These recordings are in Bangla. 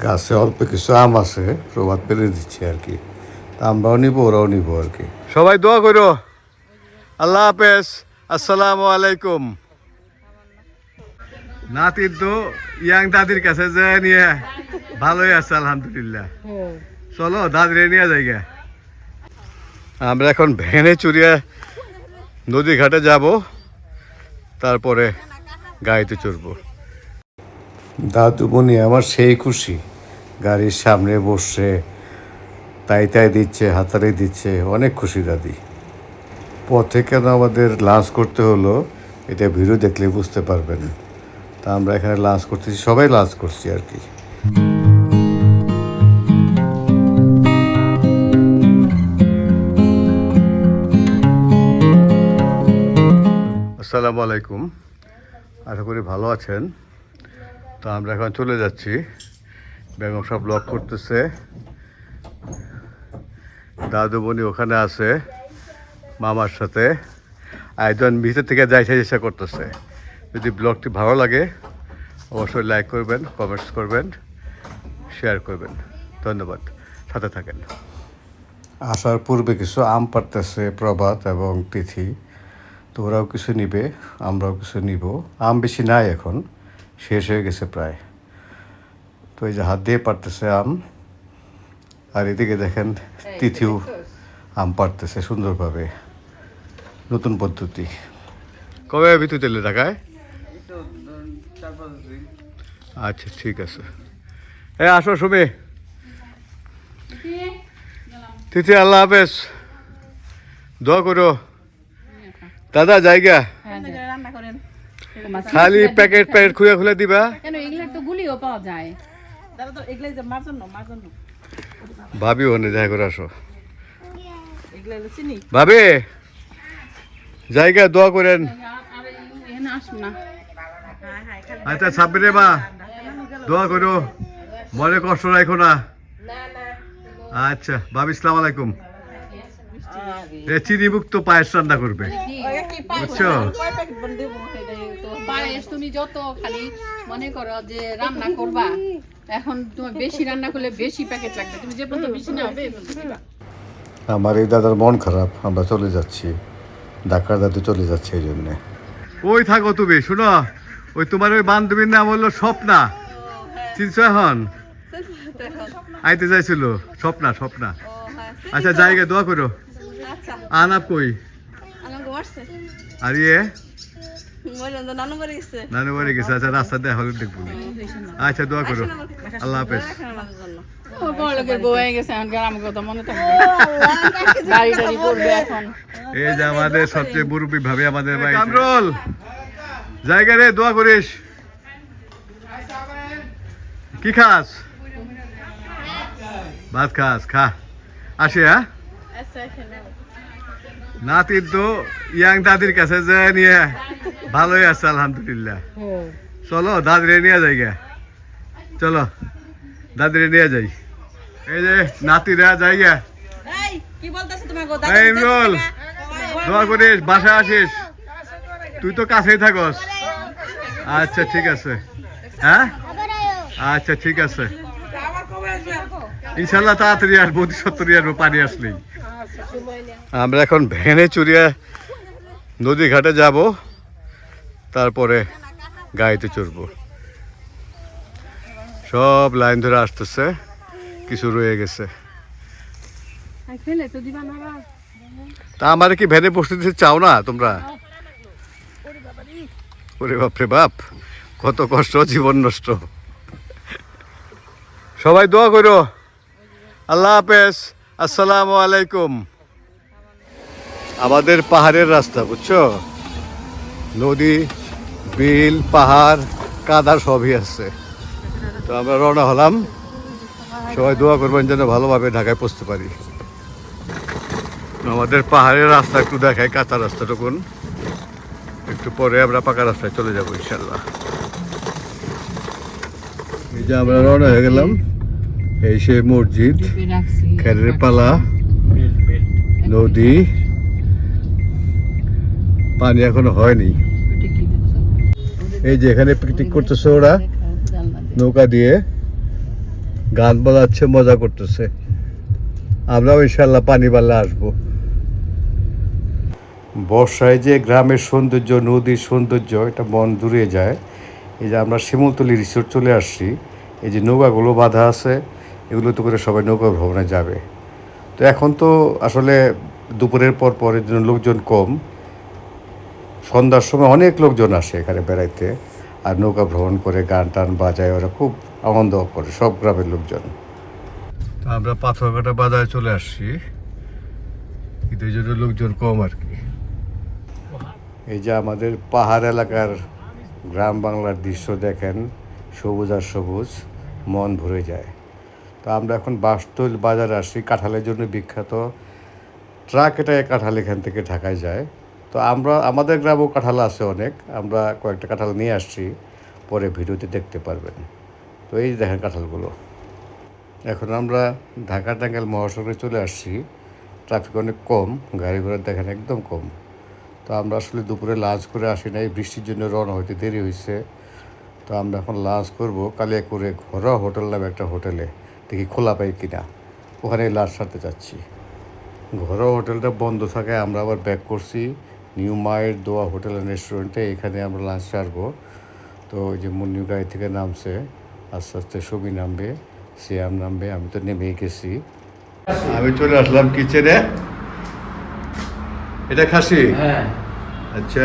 গাছে অল্প কিছু আম আছে, প্রভাত পেরে দিচ্ছে আর কি। আমরাও নিবো, ওরাও নিবো আর কি। সবাই দোয়া করো। আল্লাহ হাফেজ, আসসালামু আলাইকুম। নাতির তো ইয়াং দাদির কাছে যে নিয়ে ভালোই আছে আলহামদুলিল্লাহ। চলো দাদিরে নিয়ে যাই গে। আমরা এখন ভ্যানে চড়িয়ে নদী ঘাটে যাব, তারপরে গাড়িতে চড়বো। দাদু মনি আমার সেই খুশি, গাড়ির সামনে বসছে, তাই তাই দিচ্ছে, হাতারে দিচ্ছে, অনেক খুশি দাদি। পথে কেন আমাদের লাঞ্চ করতে হলো এটা ভিডিও দেখলে বুঝতে পারবেন। তা আমরা এখানে লাঞ্চ করতেছি, সবাই লাঞ্চ করছি আর কি। আসসালামু আলাইকুম, আশা করি ভালো আছেন। তো আমরা এখন চলে যাচ্ছি, বেগম সব ব্লগ করতেছে, দাদু বোনি ওখানে আছে মামার সাথে, একজন ভিতর থেকে যাইতে চেষ্টা করতেছে। যদি ব্লগটি ভালো লাগে অবশ্যই লাইক করবেন, কমেন্টস করবেন, শেয়ার করবেন। ধন্যবাদ, সাথে থাকেন। আসার পূর্বে কিছু আম পাড়তেছে প্রভাত এবং তিথি, তো ওরাও কিছু নিবে, আমরাও কিছু নিব। আম বেশি নাই, এখন শেষ হয়ে গেছে প্রায়। তো এই যে হাত দিয়ে পারতেছে আম, আর এদিকে দেখেন তিথিও আম পারতেছে সুন্দরভাবে, নতুন পদ্ধতি। কবে ভিতর তেলে ঢাকায়? আচ্ছা ঠিক আছে। আসো শুভে। তিথি আল্লাহ হাফেজ, দোয়া করো। দাদা জায়গা খালি প্যাকেট প্যাকেট খুলে খুলে দিবা। ভাবি ওখানে দেখা করে আসো। ভাবি জায়গা দোয়া করেন। আচ্ছা সাব্বিরে মা দোয়া করো, মনে কষ্ট রাখো না। আচ্ছা ভাবি আসসালামু আলাইকুম। চিনি মুক্ত পায়েস রান্না করবে, বুঝছো? পায়েস তুমি যত খালি মনে করো যে রান্না করবা, এখন তুমি বেশি রান্না করলে বেশি প্যাকেট লাগবে, তুমি যে পর্যন্ত বেশি না হবে। আমার এই দাদার মন খারাপ, আমরা চলে যাচ্ছি, ঢাকার দাদু চলে যাচ্ছে এই জন্যে। ওই থাকো তুমি, শুনো, ওই তোমার ওই বান্ধবীর নাম হলো স্বপ্না, চিনছো? এখন আইতে চাইছিল স্বপ্না, স্বপ্না। আচ্ছা জায়গা দোয়া করো। আনাপ কই? আর ইয়ে নানু বাড়ি গেছে। আচ্ছা রাস্তা দেখা হলে দেখবো। আচ্ছা দোয়া করো, আল্লাহ হাফেজ। এই যে আমাদের সবচেয়ে মুরব্বী ভাবে আমাদের ভাই কামরুল, জায়গা রে দোয়া করিস। কি খাস? ভাত খাস? খা, আসি। হ্যাঁ নাতির তো ইয়াং দাদির কাছে যে নিয়ে ভালোই আছে আলহামদুলিল্লাহ। চলো দাদিরে নিয়ে যাই গে, চলো দাদিরে নিয়ে যাই। এই যে নাতিরা যাই গে। ইমরুল দোয়া করিস, বাসায় আসিস, তুই তো কাছেই থাকস। আচ্ছা ঠিক আছে। হ্যাঁ আচ্ছা ঠিক আছে, ইনশাল্লাহ তাড়াতাড়ি আসবো, 70 আসবো পানি আসলেই। আমরা এখন ভ্যানে চড়িয়ে নদী ঘাটে যাব, তারপরে গাড়িতে চড়বো। সব লাইন ধরে আসতেছে, কিছু রয়ে গেছে। তা আমার কি ভ্যানে বসতে দিতে চাও না তোমরা? ওরে বাপরে বাপ, কত কষ্ট, জীবন নষ্ট। সবাই দোয়া করো। আল্লাহ হাফেজ, আসসালামু আলাইকুম। আমাদের পাহাড়ের রাস্তা, বুঝছো? নদী, বিল, পাহাড়, কাদা সবই আছে। তো আমরা রওনা হলাম, সবাই দোয়া করবেন যেন ভালোভাবে ঢাকায় পৌঁছতে পারি। আমাদের পাহাড়ের রাস্তা একটু দেখায়, কাঁচা রাস্তাটুকুন, একটু পরে আমরা পাকা রাস্তায় চলে যাবো ইনশাল্লাহ। এই যে আমরা রওনা হয়ে গেলাম, এই সে মসজিদ, খেরের পালা, নদী, পানি এখনো হয়নি। এই যে এখানে পিকনিক করতেছে ওরা নৌকা দিয়ে, গান বাজাচ্ছে, মজা করতেছে। আমরাও ইনশাল্লাহ পানি বাড়লে আসবো। বর্ষায় যে গ্রামের সৌন্দর্য, নদীর সৌন্দর্য, এটা মন জুড়িয়ে যায়। এই যে আমরা শিমুলতলি রিসোর্ট চলে আসছি, এই যে নৌকাগুলো বাঁধা আছে, এগুলোতে করে সবাই নৌকা ভ্রমণে যাবে। তো এখন তো আসলে দুপুরের পর পরের জন্য লোকজন কম, সন্ধ্যার সময় অনেক লোকজন আসে এখানে বেড়াইতে, আর নৌকা ভ্রমণ করে গান টান বাজায়, ওরা খুব আনন্দ করে সব গ্রামের লোকজন। তো আমরা পাথরঘাটা বাজারে চলে আসছি, কিন্তু এই জন্য লোকজন কম আর কি। এই যে আমাদের পাহাড় এলাকার গ্রাম বাংলার দৃশ্য দেখেন, সবুজ আর সবুজ, মন ভরে যায়। তো আমরা এখন বাসতল বাজারে আসছি, কাঁঠালের জন্য বিখ্যাত। ট্রাক এটায় কাঁঠাল এখান থেকে ঢাকায় যায়। তো আমাদের গ্রামেও কাঁঠাল আছে অনেক, আমরা কয়েকটা কাঁঠাল নিয়ে আসছি, পরে ভিডিওতে দেখতে পারবেন। তো এই দেখেন কাঁঠালগুলো। এখন আমরা ঢাকা টাঙ্গাইল মহাসড়কে চলে আসছি, ট্রাফিক অনেক কম, গাড়ি ঘোড়া দেখেন একদম কম। তো আমরা আসলে দুপুরে লাঞ্চ করে আসি নাই, বৃষ্টির জন্য রওনা হইতে দেরি হয়েছে। তো আমরা এখন লাঞ্চ করবো কালিয়াকুড়ে ঘরোয়া হোটেল নামে একটা হোটেলে, দেখি খোলা পাই কিনা, ওখানে লাঞ্চ সারতে যাচ্ছি। ঘরোয়া হোটেলটা বন্ধ থাকায় আমরা আবার ব্যাক করছি নিউ মায়ের দোয়া হোটেল অ্যান্ড রেস্টুরেন্টে, এখানে আমরা লাঞ্চ সারবো। তো ওই যে মুন্নিউ গাড়ি থেকে নামছে, আস্তে আস্তে ছবি নামবে, সিয়াম নামবে, আমি তো নেমেই গেছি। আমি চলে আসলাম কিচেনে। এটা খাসি? হ্যাঁ আচ্ছা,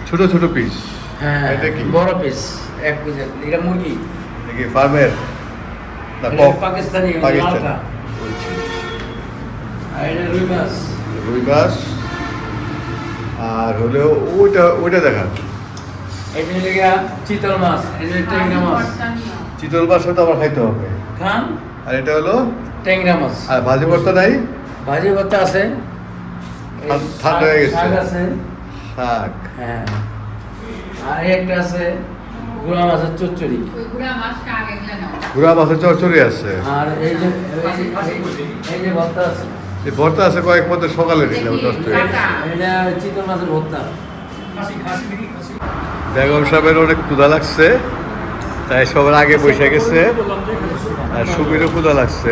ছোট ছোট পিস। হ্যাঁ, এটা কি বড় পিস, এক পিস। এটা মুরগি, নাকি ফার্মের না এটা কক? পাকিস্তানি, পাকিস্তানি। লালকা। আর এটা রুই মাছ। রুই মাছ। আর হলো ওইটা দেখান। এটা লেগা চিতল মাছ, এটা ট্যাংরা মাছ। চিতল মাছটা তো আমার খাইতে হবে। খান। আর এটা হলো ট্যাংরা মাছ। আর ভাজি ভর্তা নাই? ভাজি ভর্তা আছে, ঠান্ডা হয়ে গেছে। শাক আছে। শাক। হ্যাঁ, আর এই একটা আছে গুড়া মাছের চচ্চড়ি। গুড়া মাছের চচ্চড়ি আছে। আর এই যে এই যে ভর্তা আছে, এই ভর্তা আছে কয়েক মধ্যে সকালে দিলাম 10 টাকা। এটা চিতল মাছের ভর্তা। বেগম সাহেবের অনেক ক্ষুধা লাগছে, তাই সবার আগে বসে গেছে। আর সুবিরও ক্ষুধা লাগছে,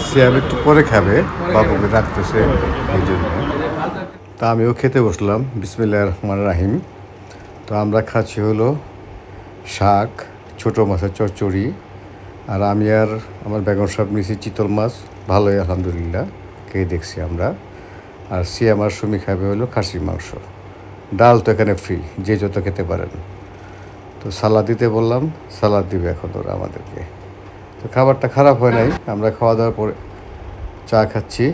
সে আমি একটু পরে খাবে, বাবুকে রাখতেছে এই জন্য। তা আমিও খেতে বসলাম, বিসমিল্লাহির রহমানির রহিম। তো আমরা খাচ্ছি হলো শাক, ছোটো মাছের চচ্চড়ি, আর আমি আর আমার বেগম সাহেব নিয়েছি চিতল মাছ, ভালোই আলহামদুলিল্লাহ, খেয়ে দেখছি আমরা। আর সিয়াম আর সুমি খাবে হলো খাসির মাংস। ডাল তো এখানে ফ্রি, যে যত খেতে পারেন। তো সালাদ দিতে বললাম, সালাদ দিবে এখন ওরা আমাদেরকে। তো খাবারটা খারাপ হয় নাই। আমরা খাওয়া দাওয়ার পরে চা খাচ্ছি,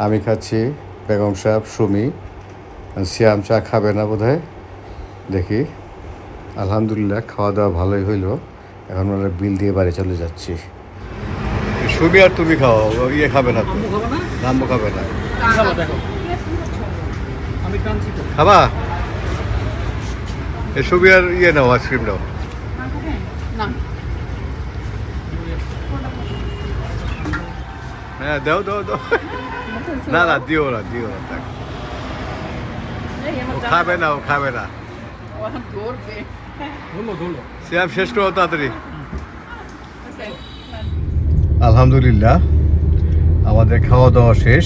আমি খাচ্ছি, বেগম সাহেব, সুমি। সিয়াম চা খাবে না বোধহয়, দেখি। আলহামদুলিল্লাহ খাওয়া দাওয়া ভালোই হইলো। এখন আমরা বিল দিয়ে বাড়ি চলে যাচ্ছি। সুমি আর তুমি খাও, ইয়ে খাবে না তো, নামবো খাবে না। খাবা? এ সুমি আর ইয়ে নাও, আইসক্রিম নাও। হ্যাঁ দাও দাও দাও। না না, দিও না দিও না, থাক। ও খাবে না, ও খাবে না। সিয়াম শেষ করো তাড়াতাড়ি। আলহামদুলিল্লাহ আমাদের খাওয়া দাওয়া শেষ,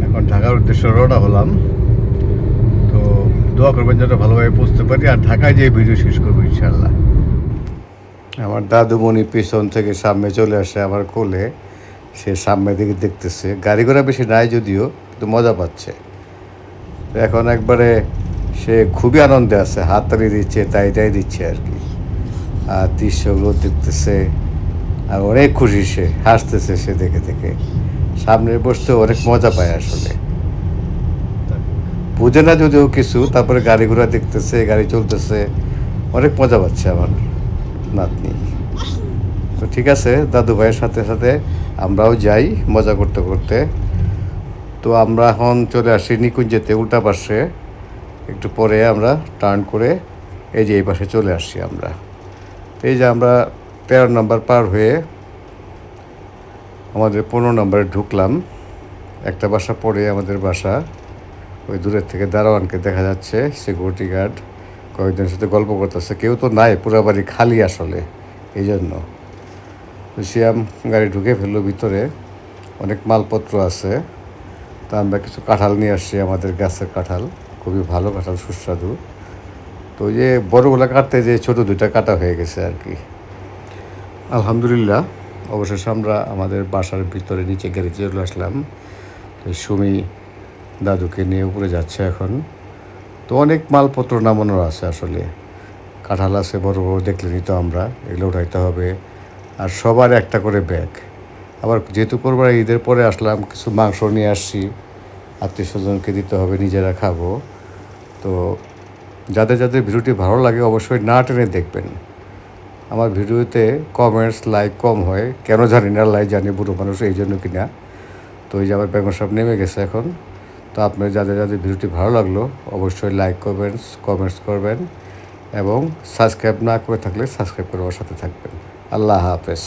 এখন ঢাকার উদ্দেশ্যে রওনা হলাম। তো দোয়া করবেন যেন ভালোভাবে পৌঁছতে পারি, আর ঢাকায় যেয়ে ভিডিও শেষ করবো ইনশাল্লাহ। আমার দাদুমণি পেছন থেকে সামনে চলে আসে আমার কোলে, সে সামনের দিকে দেখতেছে। গাড়ি ঘোড়া বেশি নাই যদিও, কিন্তু মজা পাচ্ছে। এখন একবারে সে খুবই আনন্দে আছে, হাততালি দিচ্ছে, তাই দিচ্ছে আর কি। আর দৃশ্যগুলো দেখতেছে, আর অনেক খুশি, সে হাসতেছে সে দেখে দেখে। সামনে বসতে অনেক মজা পায় আসলে, বুঝে না যদিও কিছু। তারপরে গাড়ি ঘোড়া দেখতেছে, গাড়ি চলতেছে, অনেক মজা পাচ্ছে আমার নাতনি। তো ঠিক আছে, দাদু ভাইয়ের সাথে সাথে আমরাও যাই মজা করতে করতে। তো আমরা এখন চলে আসি নিকুঞ্জেতে, উল্টা পাশে। একটু পরে আমরা টার্ন করে এই যে এই পাশে চলে আসছি আমরা। এই যে আমরা 13 নম্বর পার হয়ে আমাদের 15 নম্বরে ঢুকলাম। একটা বাসা পরে আমাদের বাসা, ওই দূরের থেকে দারোয়ানকে দেখা যাচ্ছে, সিকিউরিটি গার্ড কয়েকজনের সাথে গল্প করতেছে। কেউ তো নাই, পুরো বাড়ি খালি আসলে, এই জন্য তো শিয়াম গাড়ি ঢুকে ফেললো ভিতরে, অনেক মালপত্র আছে। তা আমরা কিছু কাঁঠাল নিয়ে আসছি, আমাদের গাছের কাঁঠাল, খুবই ভালো কাঁঠাল, সুস্বাদু। তো ওই যে বড়গুলো কাটতে যে ছোটো দুইটা কাটা হয়ে গেছে আর কি। আলহামদুলিল্লাহ, অবশেষে আমরা আমাদের বাসার ভিতরে নিচে গ্যারেজে চলে আসলাম। তো সুমি দাদুকে নিয়ে উপরে যাচ্ছে এখন। তো অনেক মালপত্র নামানোর আছে আসলে, কাঁঠাল আছে বড় বড়, দেখলেনই তো আমরা, এগুলো উঠাইতে হবে। আর সবার একটা করে ব্যাগ। আবার যেহেতু কোরবানি ঈদের পরে আসলাম, কিছু মাংস নিয়ে আসছি, আত্মীয় স্বজনকে দিতে হবে, নিজেরা খাবো। তো যাদের যাদের ভিডিওটি ভালো লাগে অবশ্যই না টেনে দেখবেন। আমার ভিডিওতে কমেন্টস লাইক কম হয়, কেন জানি না, লাইক জানি বুড়ো মানুষ এই জন্য কিনা। তো এই যে আমার বেগম সাহেব নেমে গেছে এখন। তো আপনার যাদের যাদের ভিডিওটি ভালো লাগলো অবশ্যই লাইক করবেন, কমেন্টস করবেন এবং সাবস্ক্রাইব না করে থাকলে সাবস্ক্রাইব করে আমার সাথে থাকবেন। আল্লাহ হাফেজ।